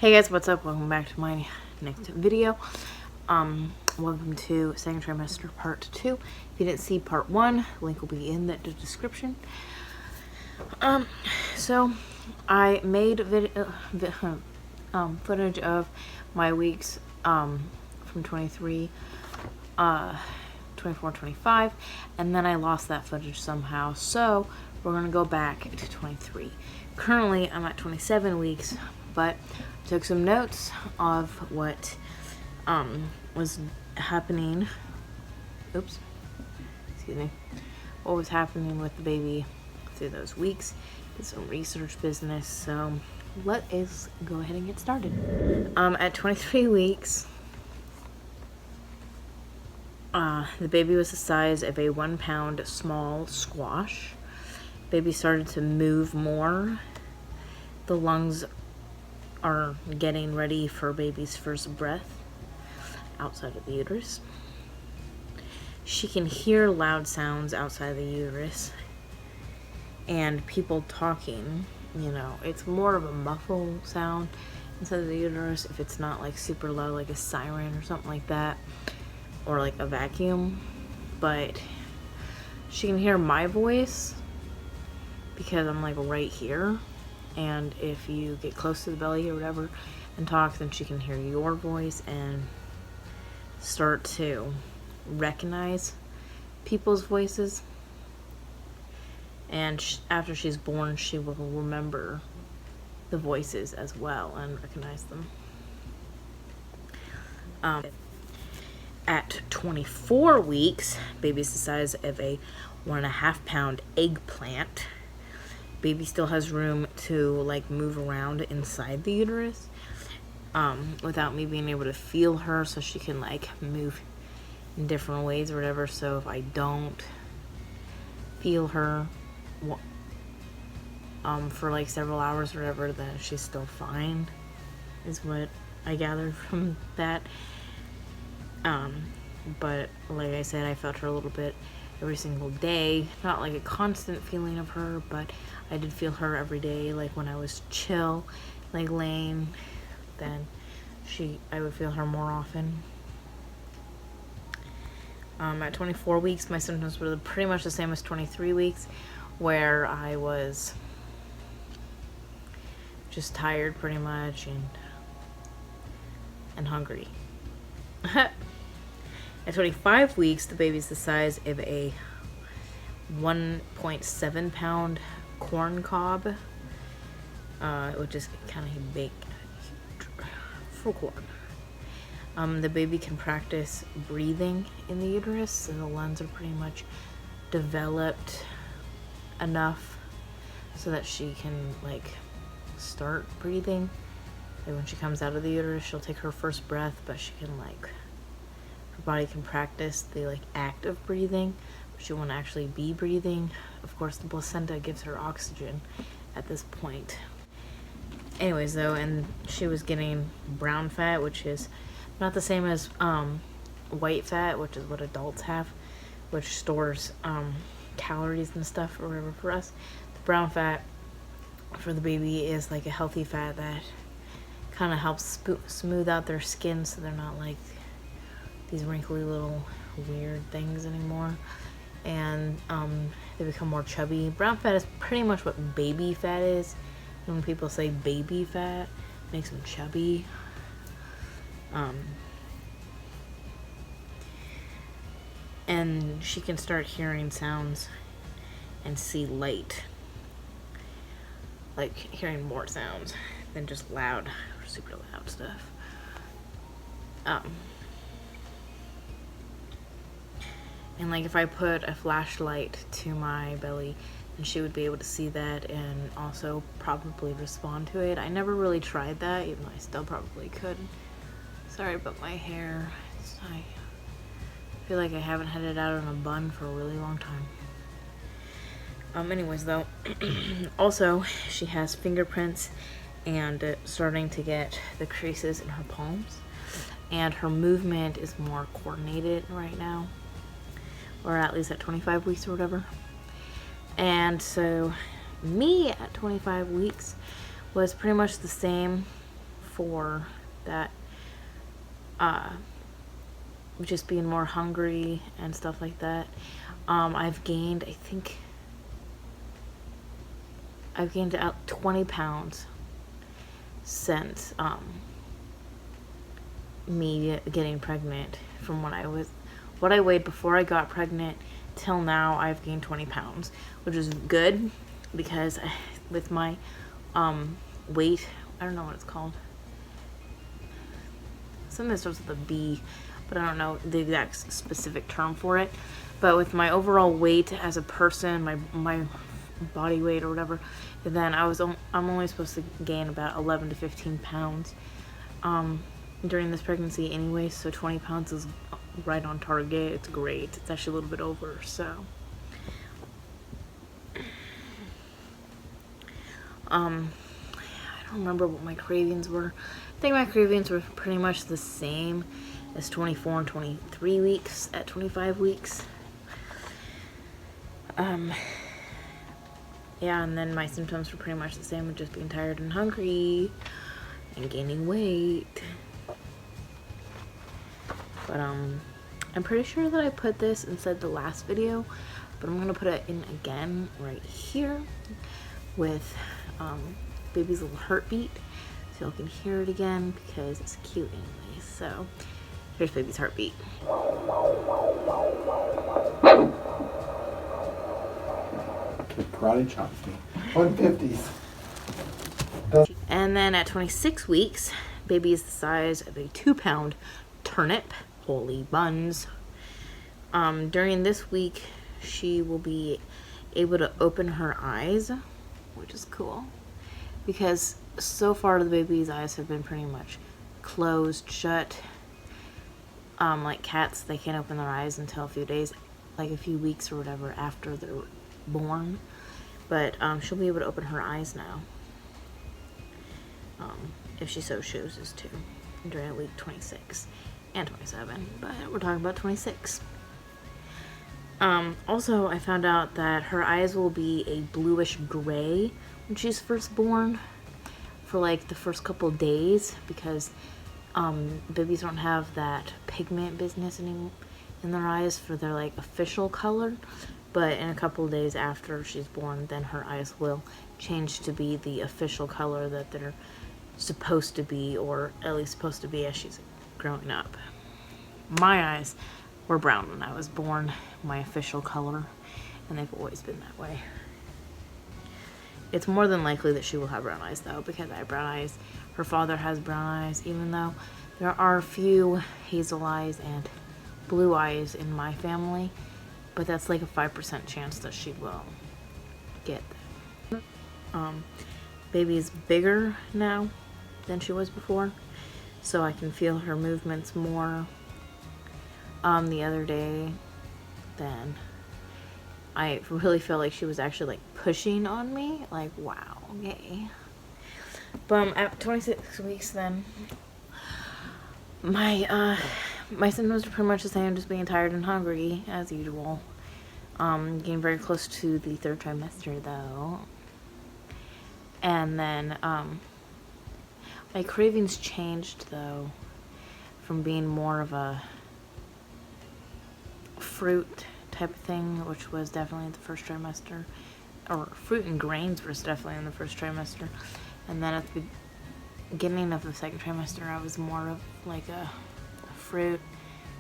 Hey guys, what's up? Welcome back to my next video. Welcome to second trimester part 2. If you didn't see part 1, link will be in the description. So I made footage of my weeks from 23, 24, 25, and then I lost that footage somehow. So we're gonna go back to 23. Currently, I'm at 27 weeks, but took some notes of what was happening. Oops, excuse me. What was happening with the baby through those weeks? Did some research business. So let us go ahead and get started. At 23 weeks, the baby was the size of a 1 pound small squash. Baby started to move more. The lungs are getting ready for baby's first breath outside of the uterus. She can hear loud sounds outside the uterus and people talking. You know, it's more of a muffled sound inside of the uterus if it's not like super loud, like a siren or something like that, or like a vacuum. But she can hear my voice because I'm like right here. And if you get close to the belly or whatever and talk, then she can hear your voice and start to recognize people's voices. And after she's born, she will remember the voices as well and recognize them. At 24 weeks, baby's the size of a 1.5 pound eggplant. Baby still has room to like move around inside the uterus without me being able to feel her, so she can like move in different ways or whatever. So if I don't feel her for like several hours or whatever, then she's still fine, is what I gathered from that. But like I said, I felt her a little bit every single day. Not like a constant feeling of her, but I did feel her every day. Like when I was chill, like laying, then I would feel her more often. At 24 weeks, my symptoms were pretty much the same as 23 weeks, where I was just tired pretty much and hungry. At 25 weeks, the baby's the size of a 1.7 pound corn cob, which is kind of big for corn. The baby can practice breathing in the uterus, so the lungs are pretty much developed enough so that she can like start breathing. Like when she comes out of the uterus, she'll take her first breath, but she can like, her body can practice the like act of breathing, but she won't actually be breathing. Of course, the placenta gives her oxygen at this point. Anyways though, and she was getting brown fat, which is not the same as white fat, which is what adults have, which stores calories and stuff or whatever. For us, the brown fat for the baby is like a healthy fat that kind of helps smooth out their skin, so they're not like these wrinkly little weird things anymore, and they become more chubby. Brown fat is pretty much what baby fat is. And when people say baby fat, it makes them chubby. And she can start hearing sounds and see light, like hearing more sounds than just loud, super loud stuff. And like if I put a flashlight to my belly, then she would be able to see that and also probably respond to it. I never really tried that, even though I still probably could. Sorry about my hair. I feel like I haven't had it out in a bun for a really long time. Anyways though, also she has fingerprints and starting to get the creases in her palms, and her movement is more coordinated right now, or at least at 25 weeks or whatever. And so me at 25 weeks was pretty much the same for that, just being more hungry and stuff like that. I've gained, I think, I've gained out 20 pounds since me getting pregnant. From what I weighed before I got pregnant till now, I've gained 20 pounds, which is good because with my weight, I don't know what it's called, something that starts with a B, but I don't know the exact specific term for it. But with my overall weight as a person, my body weight or whatever, then I'm only supposed to gain about 11 to 15 pounds during this pregnancy anyway, so 20 pounds is right on target. It's great. It's actually a little bit over, so I don't remember what my cravings were. I think my cravings were pretty much the same as 24 and 23 weeks at 25 weeks. Yeah, and then my symptoms were pretty much the same, with just being tired and hungry and gaining weight. But I'm pretty sure that I put this inside the last video, but I'm gonna put it in again right here with baby's little heartbeat, so y'all can hear it again because it's cute anyway. So here's baby's heartbeat. Karate chops me. 150s. And then at 26 weeks, baby is the size of a 2-pound turnip. Holy buns. During this week, she will be able to open her eyes, which is cool, because so far the baby's eyes have been pretty much closed shut. Like cats, they can't open their eyes until a few days, like a few weeks or whatever after they're born. But she'll be able to open her eyes now, if she so chooses to, during week 26 and 27, but we're talking about 26. Also, I found out that her eyes will be a bluish gray when she's first born for like the first couple days, because babies don't have that pigment business anymore in their eyes for their like official color. But in a couple of days after she's born, then her eyes will change to be the official color that they're supposed to be, or at least supposed to be as she's growing up. My eyes were brown when I was born, my official color, and they've always been that way. It's more than likely that she will have brown eyes though, because I have brown eyes. Her father has brown eyes, even though there are a few hazel eyes and blue eyes in my family. But that's like a 5% chance that she will get that. Baby's bigger now than she was before, so I can feel her movements more. The other day, then I really felt like she was actually like pushing on me. Like, wow, yay. But at 26 weeks, then my symptoms are pretty much the same, just being tired and hungry as usual. Getting very close to the 3rd trimester though. And then my cravings changed though, from being more of a fruit type of thing, which was definitely in the 1st trimester, or fruit and grains was definitely in the 1st trimester. And then at the beginning of the 2nd trimester, I was more of like a fruit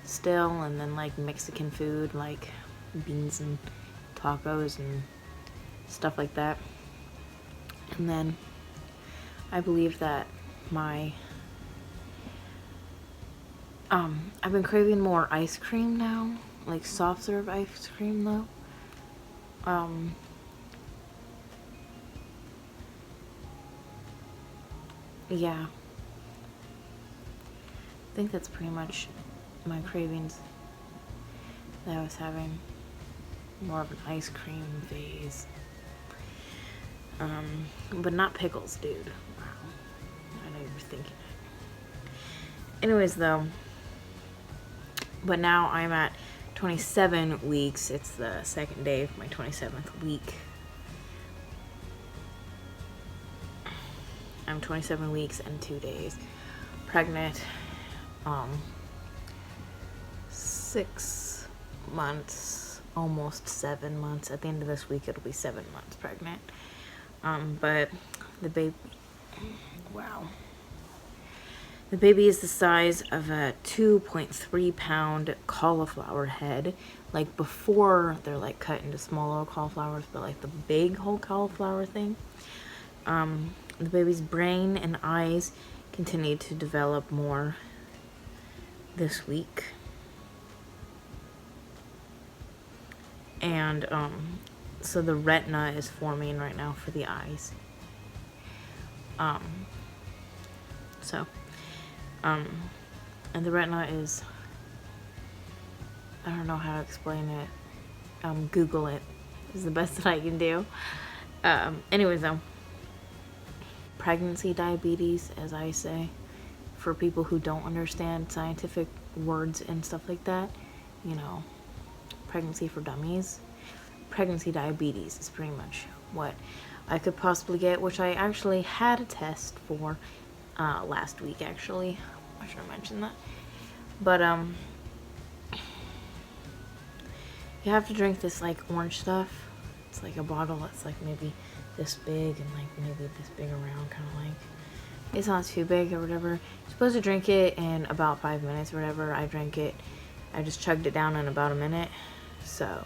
still, and then like Mexican food, like beans and tacos and stuff like that. And then I believe that I've been craving more ice cream now, like soft serve ice cream though. Yeah, I think that's pretty much my cravings that I was having. More of an ice cream phase. But not pickles, dude. Wow. I know you were thinking it. Anyways, though. But now I'm at 27 weeks. It's the 2nd day of my 27th week. I'm I'm 27 weeks and 2 days pregnant. 6 months, almost 7 months. At the end of this week, it'll be 7 months pregnant. But the baby, wow. The baby is the size of a 2.3 pound cauliflower head. Like before, they're like cut into small little cauliflowers, but like the big whole cauliflower thing. The baby's brain and eyes continue to develop more this week. And so the retina is forming right now for the eyes. And the retina is, I don't know how to explain it. Google it is the best that I can do. Anyways though, pregnancy diabetes, as I say, for people who don't understand scientific words and stuff like that, you know, pregnancy for dummies. Pregnancy diabetes is pretty much what I could possibly get, which I actually had a test for last week, actually. I should have mentioned that. But you have to drink this like orange stuff. It's like a bottle that's like maybe this big and like maybe this big around, kind of like, it's not too big or whatever. You're supposed to drink it in about 5 minutes or whatever. I drank it, I just chugged it down in about a minute. So,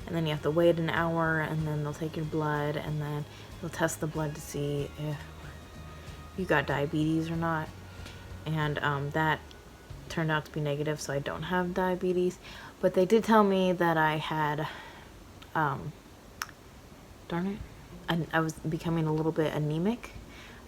and then you have to wait an hour, and then they'll take your blood, and then they'll test the blood to see if you got diabetes or not. And that turned out to be negative, so I don't have diabetes. But they did tell me that I had, darn it, I was becoming a little bit anemic,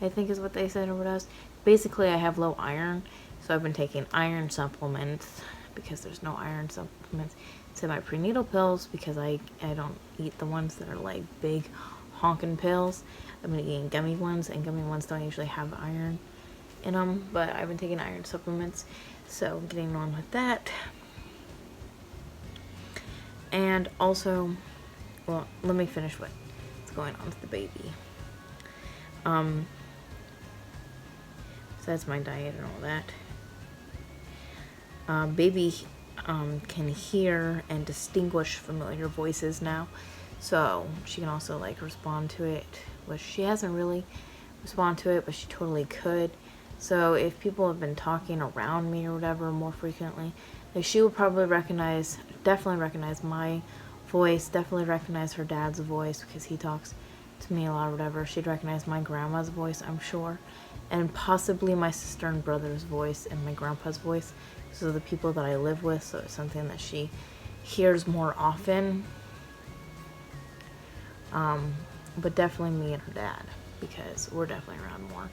I think is what they said, or what else. Basically, I have low iron, so I've been taking iron supplements because there's no iron supplements to my prenatal pills, because I don't eat the ones that are like big honking pills. I've been eating gummy ones, and gummy ones don't usually have iron in them, but I've been taking iron supplements, so getting on with that. And also, well, let me finish what's going on with the baby. So that's my diet and all that. Baby can hear and distinguish familiar voices now, so she can also like respond to it, which she hasn't really responded to it, but she totally could. So if people have been talking around me or whatever more frequently, like, she would probably definitely recognize my voice, definitely recognize her dad's voice because he talks to me a lot or whatever. She'd recognize my grandma's voice, I'm sure, and possibly my sister and brother's voice and my grandpa's voice. So the people that I live with, so it's something that she hears more often. But definitely me and her dad, because we're definitely around more.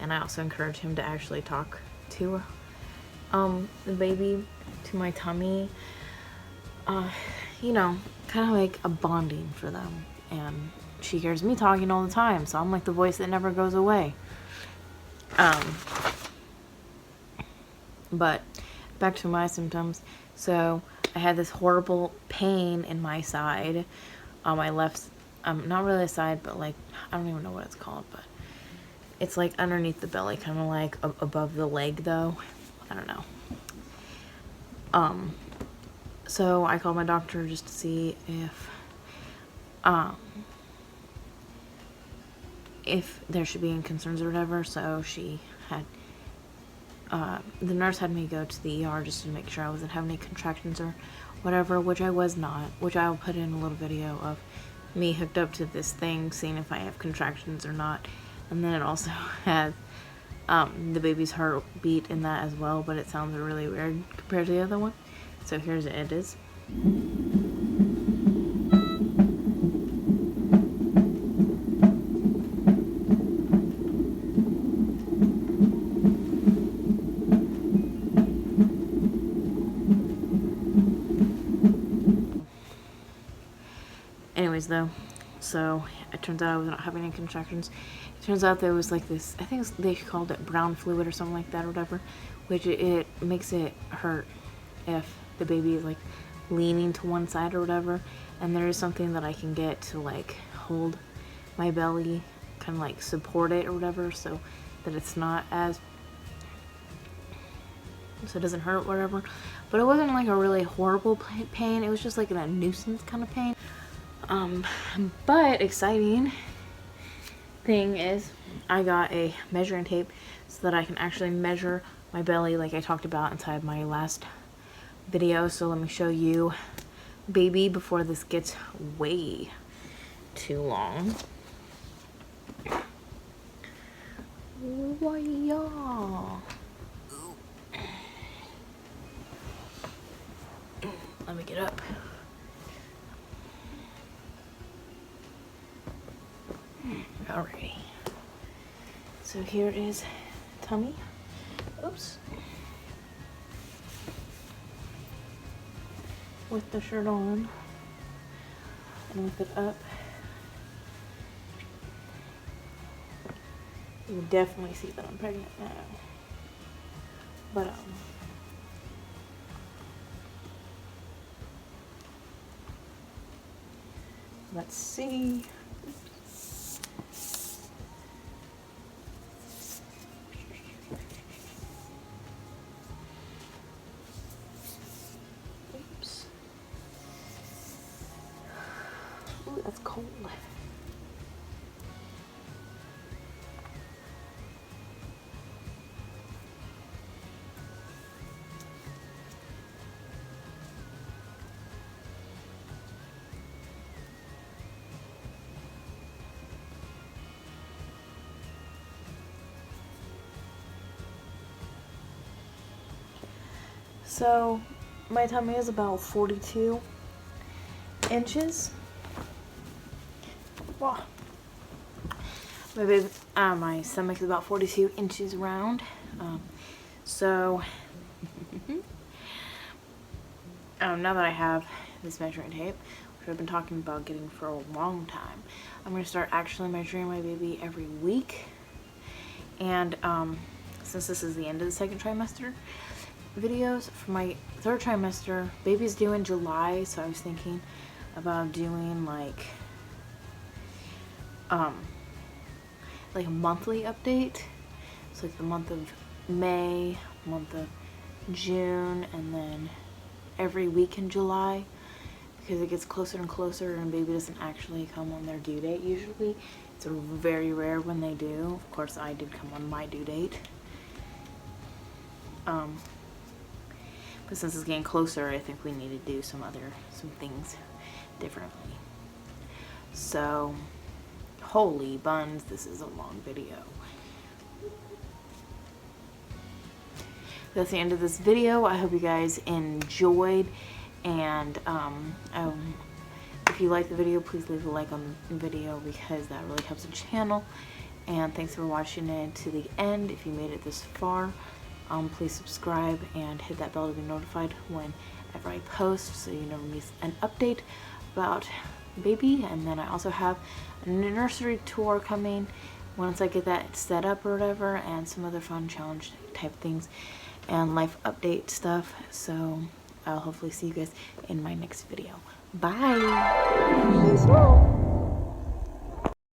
And I also encourage him to actually talk to the baby, to my tummy. You know, kind of like a bonding for them. And she hears me talking all the time, so I'm like the voice that never goes away. But back to my symptoms. So I had this horrible pain in my side, my left, not really a side, but like, I don't even know what it's called, but it's like underneath the belly, kind of like above the leg though. I don't know. So I called my doctor just to see if there should be any concerns or whatever. So she had, the nurse had me go to the ER just to make sure I wasn't having any contractions or whatever, which I was not, which I'll put in a little video of me hooked up to this thing, seeing if I have contractions or not. And then it also has the baby's heartbeat in that as well, but it sounds really weird compared to the other one. So here's it is. Anyways though, so it turns out I was not having any contractions. It turns out there was like this, I think they called it brown fluid or something like that or whatever, which it makes it hurt if the baby is like leaning to one side or whatever. And there is something that I can get to like hold my belly, kind of like support it or whatever, so that it's not as, so it doesn't hurt or whatever. But it wasn't like a really horrible pain. It was just like a nuisance kind of pain. But exciting thing is I got a measuring tape so that I can actually measure my belly like I talked about inside my last video. So let me show you baby before this gets way too long. Let me get up. Alrighty. So here is tummy. Oops. With the shirt on. And with it up. You can definitely see that I'm pregnant now. But let's see. Oops. Ooh, that's cold. So my tummy is about 42 inches. Wow. My stomach is about 42 inches round. So now that I have this measuring tape, which I've been talking about getting for a long time, I'm going to start actually measuring my baby every week. And since this is the end of the second trimester videos, for my third trimester, baby's due in July, so I was thinking about doing like a monthly update. So like the month of May, month of June, and then every week in July, because it gets closer and closer and baby doesn't actually come on their due date usually. It's very rare when they do. Of course I did come on my due date. But since it's getting closer, I think we need to do some things differently. So, holy buns, this is a long video. That's the end of this video. I hope you guys enjoyed, and if you like the video, please leave a like on the video because that really helps the channel. And thanks for watching it to the end. If you made it this far, please subscribe and hit that bell to be notified whenever I post, so you never miss an update about baby. And then I also have a nursery tour coming once I get that set up or whatever, and some other fun challenge type things and life update stuff. So I'll hopefully see you guys in my next video. Bye.